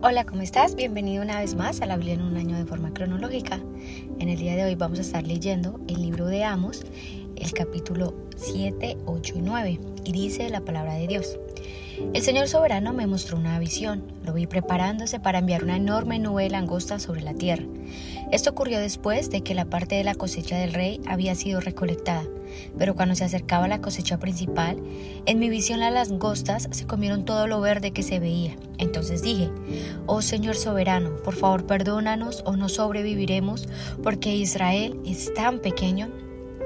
Hola, ¿cómo estás? Bienvenido una vez más a la Biblia en un año de forma cronológica. En el día de hoy vamos a estar leyendo el libro de Amos, el capítulo 7, 8 y 9, y dice la palabra de Dios. El Señor soberano me mostró una visión. Lo vi preparándose para enviar una enorme nube de langosta sobre la tierra. Esto ocurrió después de que la parte de la cosecha del rey había sido recolectada. Pero cuando se acercaba la cosecha principal, en mi visión las langostas se comieron todo lo verde que se veía. Entonces dije: Oh Señor soberano, por favor perdónanos o no sobreviviremos, porque Israel es tan pequeño.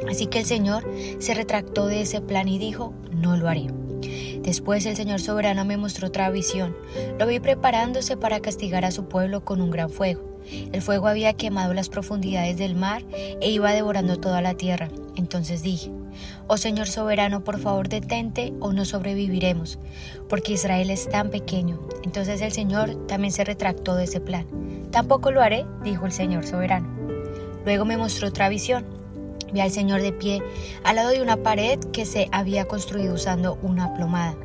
Así que el Señor se retractó de ese plan y dijo: No lo haré. Después el Señor soberano me mostró otra visión. Lo vi preparándose para castigar a su pueblo con un gran fuego. El fuego había quemado las profundidades del mar e iba devorando toda la tierra. Entonces dije: Oh Señor soberano, por favor detente o no sobreviviremos, porque Israel es tan pequeño. Entonces el Señor también se retractó de ese plan. Tampoco lo haré, dijo el Señor soberano. Luego me mostró otra visión. Vi al Señor de pie al lado de una pared que se había construido usando una plomada.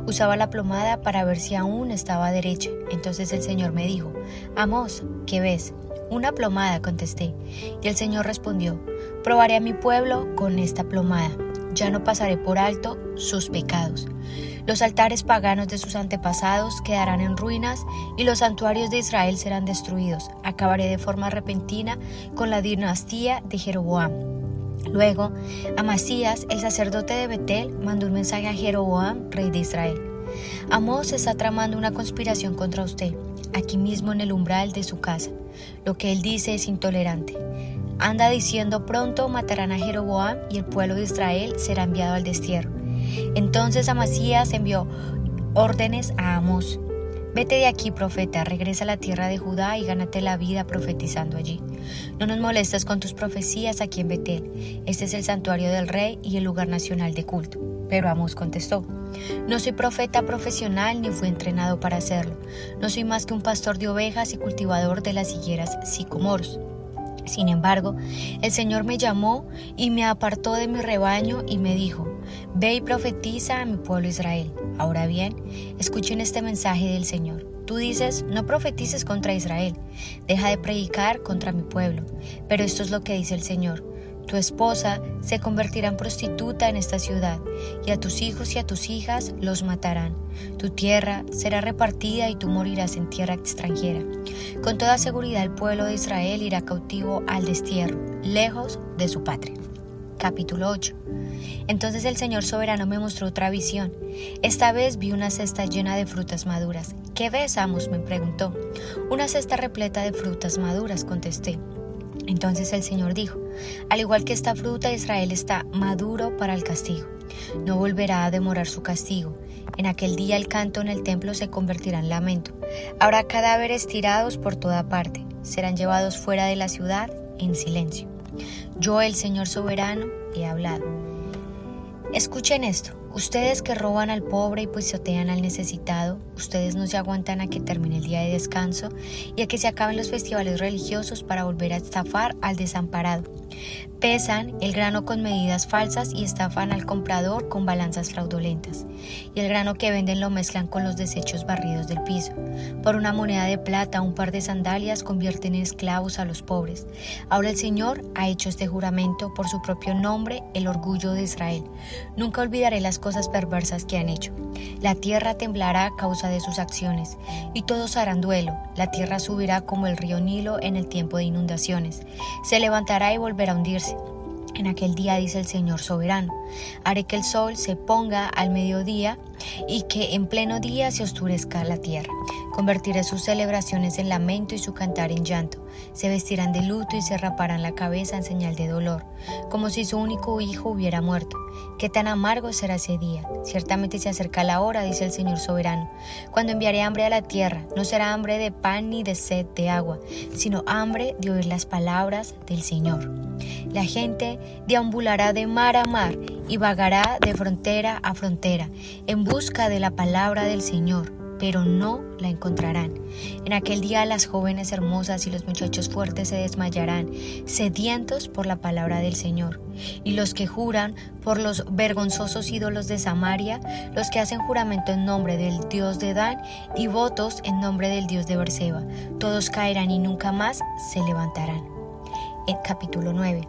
Usaba la plomada para ver si aún estaba derecha. Entonces el Señor me dijo: Amos, ¿qué ves? Una plomada, contesté. Y el Señor respondió: Probaré a mi pueblo con esta plomada. Ya no pasaré por alto sus pecados. Los altares paganos de sus antepasados quedarán en ruinas y los santuarios de Israel serán destruidos. Acabaré de forma repentina con la dinastía de Jeroboam. Luego, Amasías, el sacerdote de Betel, mandó un mensaje a Jeroboam, rey de Israel. Amós está tramando una conspiración contra usted, aquí mismo en el umbral de su casa. Lo que él dice es intolerante. Anda diciendo: pronto matarán a Jeroboam y el pueblo de Israel será enviado al destierro. Entonces Amasías envió órdenes a Amós: Vete de aquí, profeta, regresa a la tierra de Judá y gánate la vida profetizando allí. No nos molestes con tus profecías aquí en Betel. Este es el santuario del rey y el lugar nacional de culto. Pero Amós contestó: No soy profeta profesional ni fui entrenado para hacerlo. No soy más que un pastor de ovejas y cultivador de las higueras sicomoros. Sin embargo, el Señor me llamó y me apartó de mi rebaño y me dijo: Ve y profetiza a mi pueblo Israel. Ahora bien, escuchen este mensaje del Señor. Tú dices: no profetices contra Israel, deja de predicar contra mi pueblo. Pero esto es lo que dice el Señor: tu esposa se convertirá en prostituta en esta ciudad, y a tus hijos y a tus hijas los matarán. Tu tierra será repartida y tú morirás en tierra extranjera. Con toda seguridad el pueblo de Israel irá cautivo al destierro, lejos de su patria. Capítulo 8. Entonces el Señor soberano me mostró otra visión. Esta vez vi una cesta llena de frutas maduras. ¿Qué ves, Amos?, me preguntó. Una cesta repleta de frutas maduras, contesté. Entonces el Señor dijo: Al igual que esta fruta, Israel está maduro para el castigo. No volverá a demorar su castigo. En aquel día el canto en el templo se convertirá en lamento. Habrá cadáveres tirados por toda parte. Serán llevados fuera de la ciudad en silencio. Yo, el Señor soberano, he hablado. Escuchen esto. Ustedes que roban al pobre y pisotean al necesitado, ustedes no se aguantan a que termine el día de descanso y a que se acaben los festivales religiosos para volver a estafar al desamparado. Pesan el grano con medidas falsas y estafan al comprador con balanzas fraudulentas. Y el grano que venden lo mezclan con los desechos barridos del piso. Por una moneda de plata, un par de sandalias convierten en esclavos a los pobres. Ahora el Señor ha hecho este juramento por su propio nombre, el orgullo de Israel. Nunca olvidaré las cosas perversas que han hecho. La tierra temblará a causa de sus acciones, y todos harán duelo. La tierra subirá como el río Nilo en el tiempo de inundaciones. Se levantará y volverá a hundirse. En aquel día, dice el Señor soberano, haré que el sol se ponga al mediodía y que en pleno día se oscurezca la tierra. Convertiré sus celebraciones en lamento y su cantar en llanto. Se vestirán de luto y se raparán la cabeza en señal de dolor, como si su único hijo hubiera muerto. Qué tan amargo será ese día. Ciertamente se acerca la hora, dice el Señor soberano, cuando enviaré hambre a la tierra. No será hambre de pan ni de sed de agua, sino hambre de oír las palabras del Señor. La gente deambulará de mar a mar y vagará de frontera a frontera en busca de la palabra del Señor, pero no la encontrarán. En aquel día las jóvenes hermosas y los muchachos fuertes se desmayarán, sedientos por la palabra del Señor. Y los que juran por los vergonzosos ídolos de Samaria, los que hacen juramento en nombre del Dios de Dan y votos en nombre del Dios de Berseba, todos caerán y nunca más se levantarán. En capítulo 9.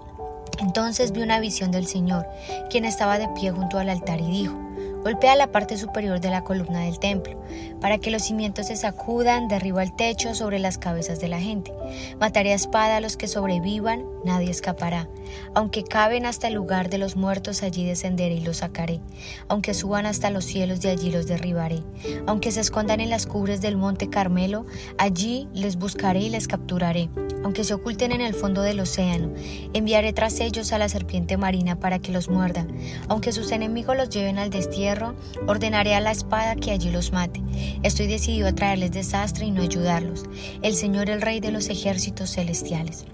Entonces vi una visión del Señor, quien estaba de pie junto al altar y dijo: golpea la parte superior de la columna del templo, para que los cimientos se sacudan, derriba el techo sobre las cabezas de la gente. Mataré a espada a los que sobrevivan, nadie escapará. Aunque caben hasta el lugar de los muertos, allí descenderé y los sacaré. Aunque suban hasta los cielos, de allí los derribaré. Aunque se escondan en las cumbres del monte Carmelo, allí les buscaré y les capturaré. Aunque se oculten en el fondo del océano, enviaré tras ellos a la serpiente marina para que los muerda. Aunque sus enemigos los lleven al destierro, ordenaré a la espada que allí los mate. Estoy decidido a traerles desastre y no ayudarlos. El Señor, el Rey de los ejércitos celestiales.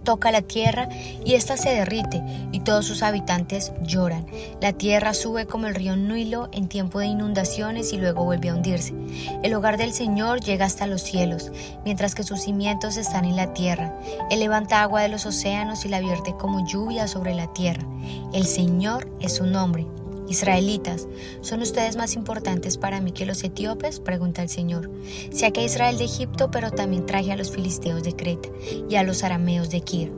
Toca la tierra y ésta se derrite y todos sus habitantes lloran. La tierra sube como el río Nilo en tiempo de inundaciones y luego vuelve a hundirse. El hogar del Señor llega hasta los cielos, mientras que sus cimientos están en la tierra. Él levanta agua de los océanos y la vierte como lluvia sobre la tierra. El Señor es su nombre. Israelitas, ¿son ustedes más importantes para mí que los etíopes?, pregunta el Señor. Saqué a Israel de Egipto, pero también traje a los filisteos de Creta y a los arameos de Kir.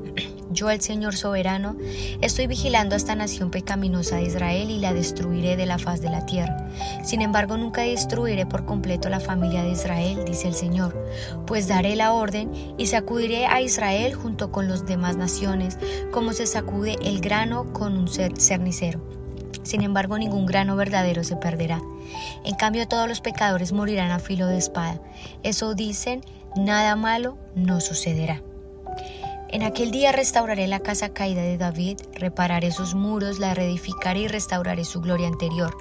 Yo, el Señor soberano, estoy vigilando a esta nación pecaminosa de Israel y la destruiré de la faz de la tierra. Sin embargo, nunca destruiré por completo la familia de Israel, dice el Señor, pues daré la orden y sacudiré a Israel junto con las demás naciones, como se sacude el grano con un cernicero. Sin embargo, ningún grano verdadero se perderá. En cambio, todos los pecadores morirán a filo de espada. Eso dicen, nada malo no sucederá. En aquel día restauraré la casa caída de David, repararé sus muros, la reedificaré y restauraré su gloria anterior.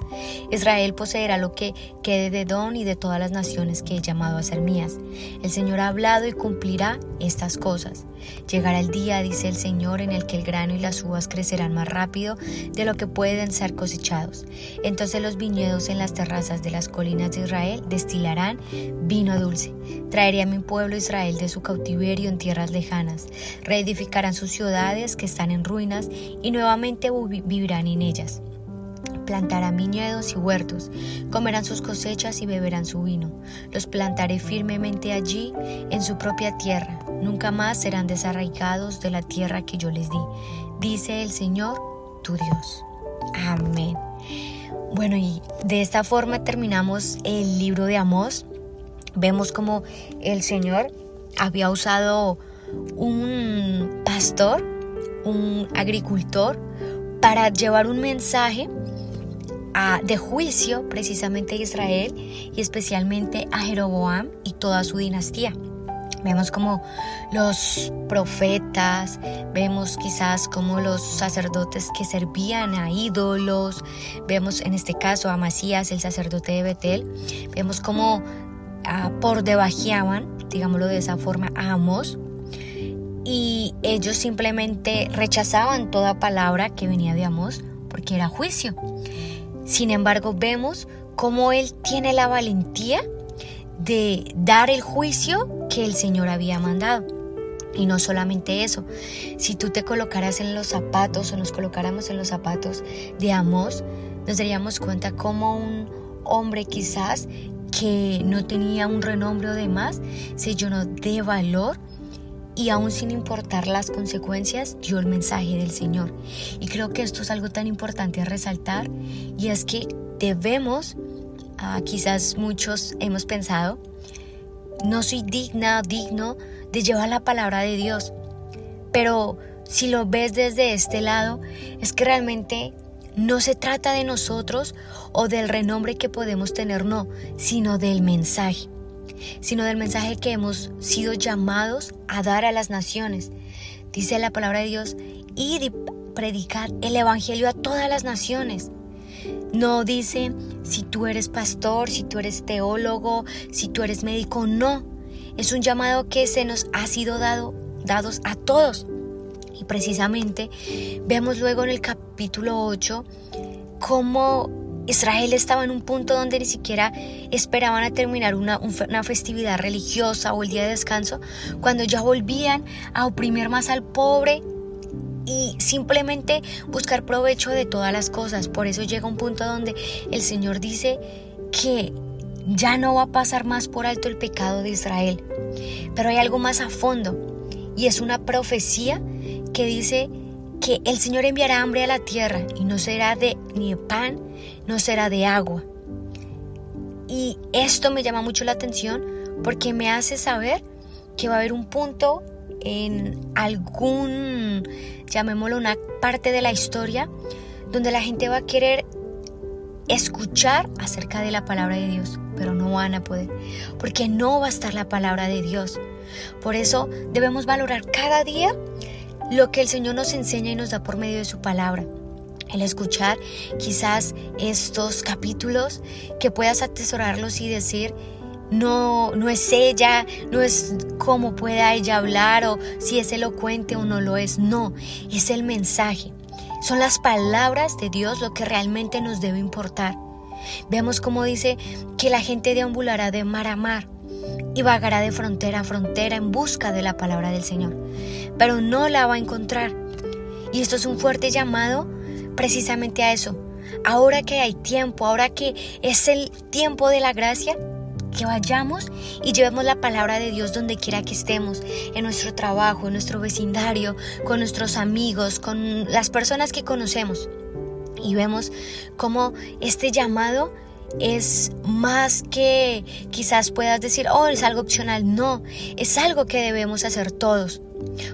Israel poseerá lo que quede de Edom y de todas las naciones que he llamado a ser mías. El Señor ha hablado y cumplirá estas cosas. Llegará el día, dice el Señor, en el que el grano y las uvas crecerán más rápido de lo que pueden ser cosechados. Entonces los viñedos en las terrazas de las colinas de Israel destilarán vino dulce. Traeré a mi pueblo Israel de su cautiverio en tierras lejanas. Reedificarán sus ciudades que están en ruinas y nuevamente vivirán en ellas. Plantarán viñedos y huertos, comerán sus cosechas y beberán su vino. Los plantaré firmemente allí, en su propia tierra. Nunca más serán desarraigados de la tierra que yo les di, dice el Señor, tu Dios. Amén. Bueno, y de esta forma terminamos el libro de Amós. Vemos como el Señor había usado un pastor, un agricultor, para llevar un mensaje de juicio precisamente a Israel y especialmente a Jeroboam y toda su dinastía. Vemos como los profetas, vemos quizás como los sacerdotes que servían a ídolos, vemos en este caso a Amasías, el sacerdote de Betel, vemos como por debajeaban, digámoslo de esa forma, a Amós, y ellos simplemente rechazaban toda palabra que venía de Amós porque era juicio. Sin embargo, vemos cómo él tiene la valentía de dar el juicio que el Señor había mandado. Y no solamente eso, si tú te colocaras en los zapatos o nos colocáramos en los zapatos de Amós, nos daríamos cuenta cómo un hombre quizás que no tenía un renombre o demás se llenó de valor y aún sin importar las consecuencias dio el mensaje del Señor. Y creo que esto es algo tan importante a resaltar, y es que debemos, quizás muchos hemos pensado, no soy digno de llevar la palabra de Dios, pero si lo ves desde este lado, es que realmente no se trata de nosotros o del renombre que podemos tener, no, sino del mensaje que hemos sido llamados a dar a las naciones. Dice la palabra de Dios, id y predicad el evangelio a todas las naciones. No dice si tú eres pastor, si tú eres teólogo, si tú eres médico, no. Es un llamado que se nos ha sido dados a todos. Y precisamente vemos luego en el capítulo 8 cómo Israel estaba en un punto donde ni siquiera esperaban a terminar una festividad religiosa o el día de descanso, cuando ya volvían a oprimir más al pobre y simplemente buscar provecho de todas las cosas. Por eso llega un punto donde el Señor dice que ya no va a pasar más por alto el pecado de Israel. Pero hay algo más a fondo, y es una profecía que dice que el Señor enviará hambre a la tierra, y no será ni de pan, no será de agua. Y esto me llama mucho la atención porque me hace saber que va a haber un punto en llamémoslo una parte de la historia, donde la gente va a querer escuchar acerca de la palabra de Dios, pero no van a poder, porque no va a estar la palabra de Dios. Por eso debemos valorar cada día lo que el Señor nos enseña y nos da por medio de su palabra. El escuchar quizás estos capítulos, que puedas atesorarlos y decir: no es ella, no es cómo pueda ella hablar, o si es elocuente o no lo es. No, es el mensaje. Son las palabras de Dios lo que realmente nos debe importar. Vemos cómo dice que la gente deambulará de mar a mar y vagará de frontera a frontera en busca de la palabra del Señor, pero no la va a encontrar. Y esto es un fuerte llamado precisamente a eso. Ahora que hay tiempo, ahora que es el tiempo de la gracia, que vayamos y llevemos la palabra de Dios donde quiera que estemos, en nuestro trabajo, en nuestro vecindario, con nuestros amigos, con las personas que conocemos. Y vemos cómo este llamado es más que quizás puedas decir: oh, es algo opcional. No, es algo que debemos hacer todos,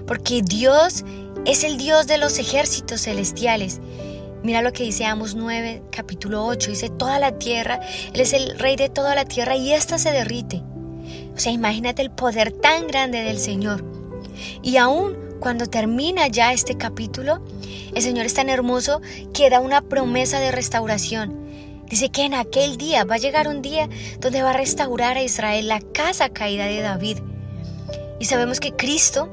porque Dios es el Dios de los ejércitos celestiales. Mira lo que dice Amos 9, capítulo 8, dice: toda la tierra, Él es el rey de toda la tierra y ésta se derrite. O sea, imagínate el poder tan grande del Señor. Y aún cuando termina ya este capítulo, el Señor es tan hermoso que da una promesa de restauración. Dice que en aquel día va a llegar un día donde va a restaurar a Israel, la casa caída de David. Y sabemos que Cristo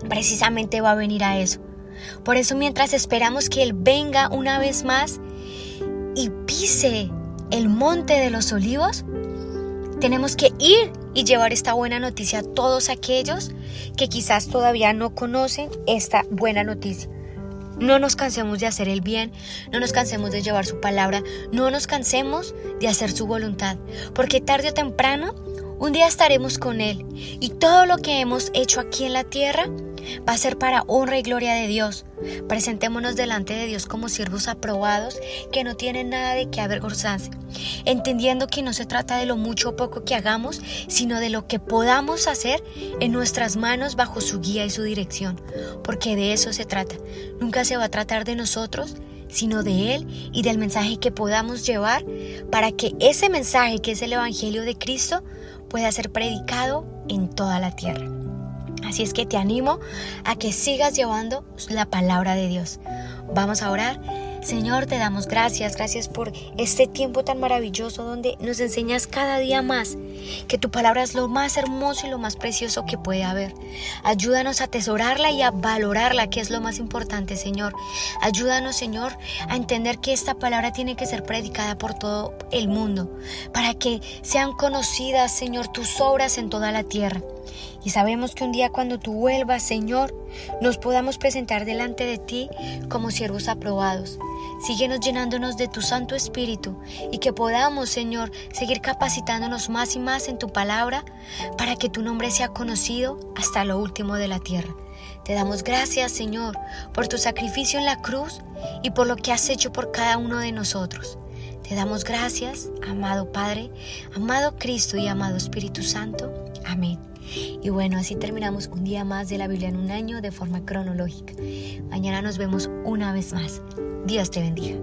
precisamente va a venir a eso. Por eso, mientras esperamos que Él venga una vez más y pise el monte de los olivos, tenemos que ir y llevar esta buena noticia a todos aquellos que quizás todavía no conocen esta buena noticia. No nos cansemos de hacer el bien, no nos cansemos de llevar su palabra, no nos cansemos de hacer su voluntad, porque tarde o temprano un día estaremos con Él, y todo lo que hemos hecho aquí en la tierra va a ser para honra y gloria de Dios. Presentémonos delante de Dios como siervos aprobados, que no tienen nada de qué avergonzarse, entendiendo que no se trata de lo mucho o poco que hagamos, sino de lo que podamos hacer en nuestras manos bajo su guía y su dirección, porque de eso se trata. Nunca se va a tratar de nosotros, sino de Él y del mensaje que podamos llevar, para que ese mensaje, que es el Evangelio de Cristo, pueda ser predicado en toda la tierra. Así es que te animo a que sigas llevando la palabra de Dios. Vamos a orar. Señor, te damos gracias por este tiempo tan maravilloso donde nos enseñas cada día más que tu palabra es lo más hermoso y lo más precioso que puede haber. Ayúdanos a atesorarla y a valorarla, que es lo más importante, Señor. Ayúdanos, Señor, a entender que esta palabra tiene que ser predicada por todo el mundo, para que sean conocidas, Señor, tus obras en toda la tierra. Y sabemos que un día, cuando tú vuelvas, Señor, nos podamos presentar delante de ti como siervos aprobados. Síguenos llenándonos de tu Santo Espíritu, y que podamos, Señor, seguir capacitándonos más y más en tu palabra, para que tu nombre sea conocido hasta lo último de la tierra. Te damos gracias, Señor, por tu sacrificio en la cruz y por lo que has hecho por cada uno de nosotros. Te damos gracias, amado Padre, amado Cristo y amado Espíritu Santo. Amén. Y bueno, así terminamos un día más de la Biblia en un año de forma cronológica. Mañana nos vemos una vez más. Dios te bendiga.